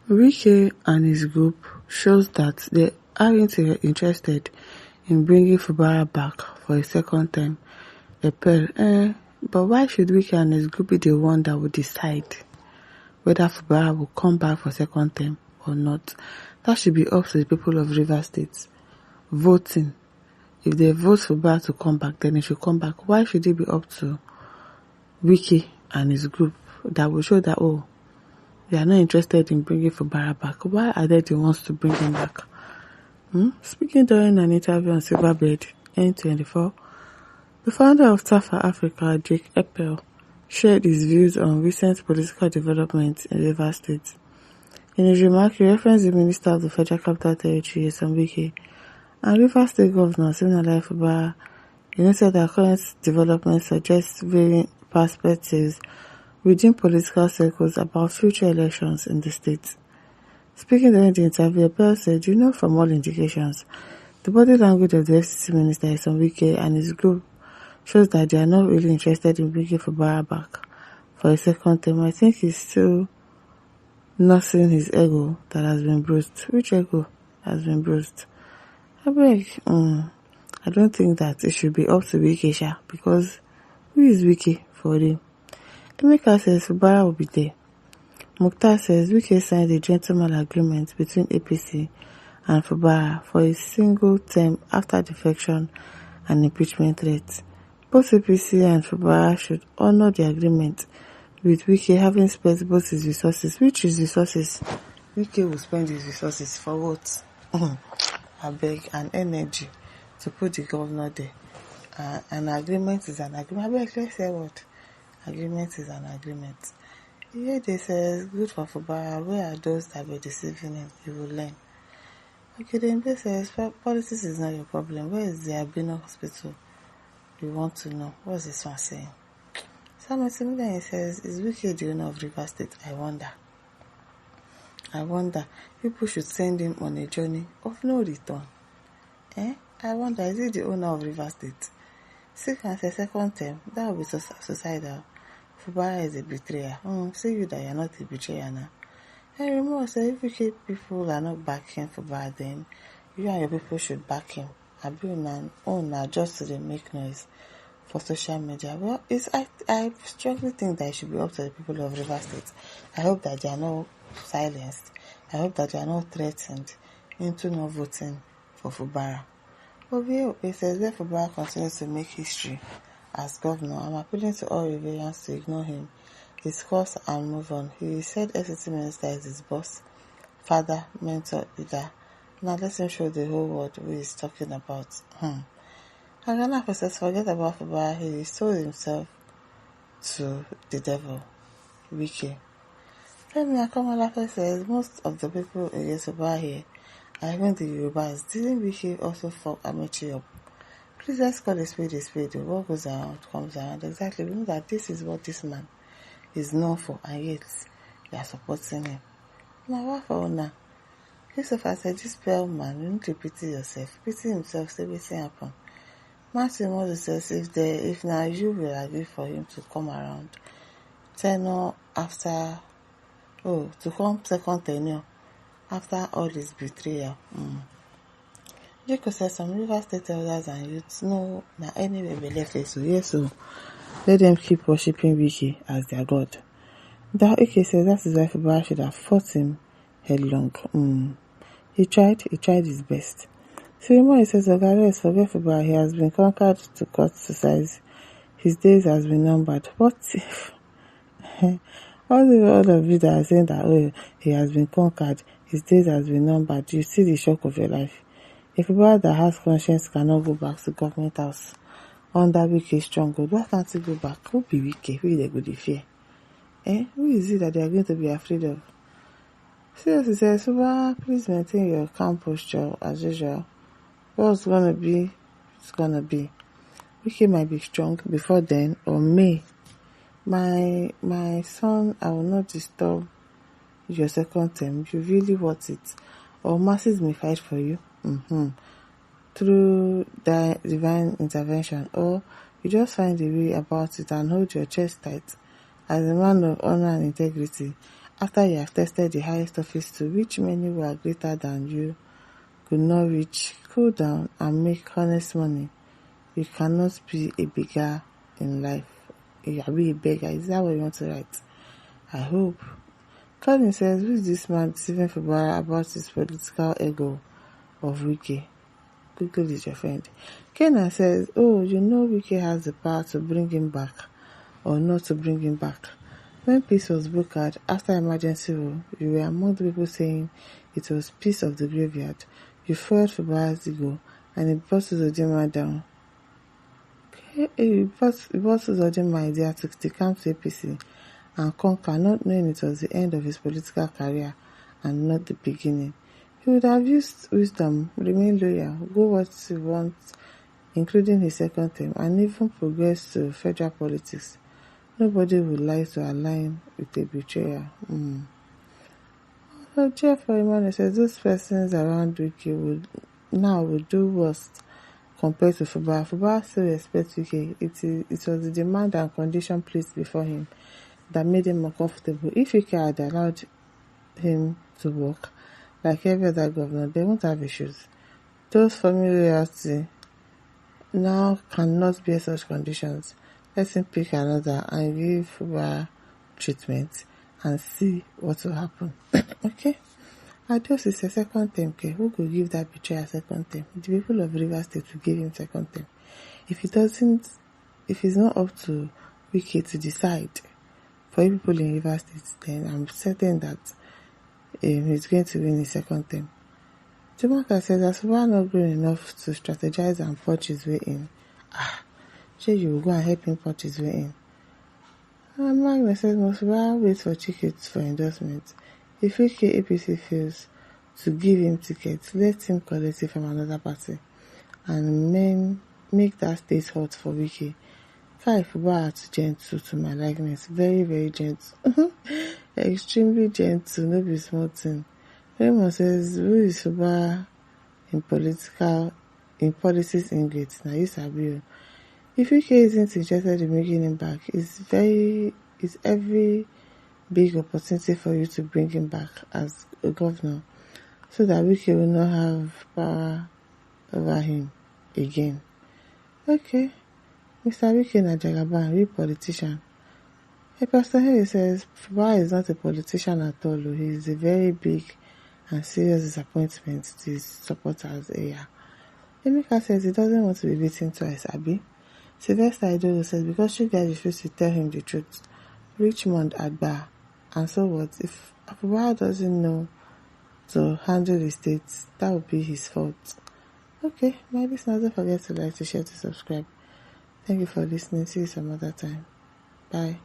Wike and his group shows that they aren't interested in bringing Fubara back for a second term. Epelle, but why should Wike and his group be the one that will decide whether Fubara will come back for second term or not? That should be up to the people of Rivers State voting. If they vote Fubara to come back, then it should come back. Why should it be up to Wike and his group that will show that, they are not interested in bringing Fubara back? Why are they the ones to bring him back? Speaking during an interview on Silverbird N24, the founder of Tafa Africa, Epelle, shared his views on recent political developments in Rivers State. In his remark, he referenced the Minister of the Federal Capital Territory, Wike, and Rivers State Governor Siminalayi Fubara. He noted that current developments suggest varying perspectives within political circles about future elections in the state. Speaking during the interview, Epelle said, from all indications, the body language of the FCC Minister, Wike, and his group shows that they are not really interested in bringing Fubara back for a second term. I think he's still nursing his ego that has been bruised. Which ego has been bruised? I don't think that it should be up to Wike, because who is Wike for him? Emeka says Fubara will be there. Mukhtar says Wike signed a gentleman agreement between APC and Fubara for a single term after defection and impeachment threats. Both APC and Fubara should honor the agreement, with Wike having spent both his resources. Which is resources? Wike will spend his resources for what? And energy to put the governor there. An agreement is an agreement. Let's say what? Agreement is an agreement. Here they say good for Fubara. Where are those that were deceiving him? You will learn. Okay, then they say politics is not your problem. Where is the Albino hospital? We want to know. What's this one saying? Samuel Timothy says, is Wike the owner of Rivers State? I wonder. People should send him on a journey of no return. I wonder, is he the owner of Rivers State? Second term, that will be suicidal. Fubara is a betrayer. Say you that you are not a betrayer now. And remember, so if Wike people are not backing Fubara, then you and your people should back him. Just to make noise for social media. Well, I strongly think that it should be up to the people of Rivers State. I hope that they are not silenced. I hope that they are not threatened into not voting for Fubara. But it says that Fubara continues to make history as governor. I'm appealing to all Riverians to ignore him, his course, and move on. He said FCC Minister is his boss, father, mentor, leader. Now let him show the whole world who he's talking about. Ghana says, forget about Fubara. He sold himself to the devil. Wike. Femi Akomalafe says, most of the people against Fubara here are even the Yorubas. Didn't Wike also fuck Amachi up? Please, let's call a spade a spade. What goes around comes around. Exactly. We know that this is what this man is known for, and yet they are supporting him. Now, what for now? Christopher said, this pale man, you need to pity yourself. Pity himself, say everything happen. Martin Moses says, if now you will agree for him to come around, to come second tenure after all this betrayal. Jacob says some River State elders and youths know now anyway we left it, so let them keep worshipping Wike as their god. That Ike says that is why Fubara should have fought him headlong. He tried his best. Ceremony says Ogare forget Fubara, he has been conquered to cut to size. His days has been numbered. What if all of you that are saying that he has been conquered, his days has been numbered, you see the shock of your life. If Fubara that has conscience cannot go back to government house under Wike's stronghold, why can't he go back? Who be Wike? Who they go to fear? Who is it that they are going to be afraid of? Seriously says, Fubara, please maintain your calm posture as usual. What's gonna be, it's gonna be. Wike might be strong before then, or may. My son, I will not disturb your second term. You really want it. Or masses may fight for you. Through divine intervention. Or you just find a way about it and hold your chest tight as a man of honor and integrity After you have tested the highest office to which many were greater than you could not reach, cool down and make honest money. You cannot be a beggar in life. You will be a beggar. Is that what you want to write? I hope. Colin says, who is this man deceiving Fubara about his political ego of Wike? Google is your friend. Kenan says, oh, you know Wike has the power to bring him back or not to bring him back. When peace was brokered after emergency rule, you were among the people saying it was peace of the graveyard. You foiled Fubara's ego and it brought Uzodinma down. It brought Uzodinma idea to decamp to APC and conquer, not knowing it was the end of his political career and not the beginning. He would have used wisdom, remain loyal, go what he wants, including his second term, and even progress to federal politics. Nobody would like to align with a betrayer. So Jeff Emmanuel says those persons around Wike would do worst compared to Fubara. Fubara still respects Wike. It was the demand and condition placed before him that made him uncomfortable. If Wike had allowed him to work like every other governor, they won't have issues. Those family loyalty now cannot bear such conditions. Let him pick another and give Fubara treatment and see what will happen. Okay? Adios is a second term. Okay? Who could give that betrayer a second term? The people of Rivers State will give him second term. If it's not up to Wike to decide for people in Rivers State, then I'm certain that he's going to win his second term. Jumaka says, as Fubara not grown enough to strategize and punch his way in, sure you will go and help him punch his way in. And Magnus says, must Fubara wait for tickets for endorsement? If Wike APC fails to give him tickets, let him collect it from another party and make that state hot for Wike. Kai Fubara too gentle to my likeness. Very, very gentle. Extremely gentle, no be small thing. Raymond says, who is Fubara in policies ingrates? Now you sabi. If Wike isn't interested in making him back, it's every big opportunity for you to bring him back as a governor so that Wike will not have power over him again. Okay. Mr. Wike Najagaban, real politician. Hey, Pastor Harry says, Fubara is not a politician at all. He is a very big and serious disappointment to his supporters. Emeka says he doesn't want to be beaten twice, Abi. Sylvester Idolo says, because you guys refuse to tell him the truth. Richmond Agba. And so what? If Fubara doesn't know to handle the state, that would be his fault. Okay, my listeners, don't forget to like, to share, to subscribe. Thank you for listening. See you some other time. Bye.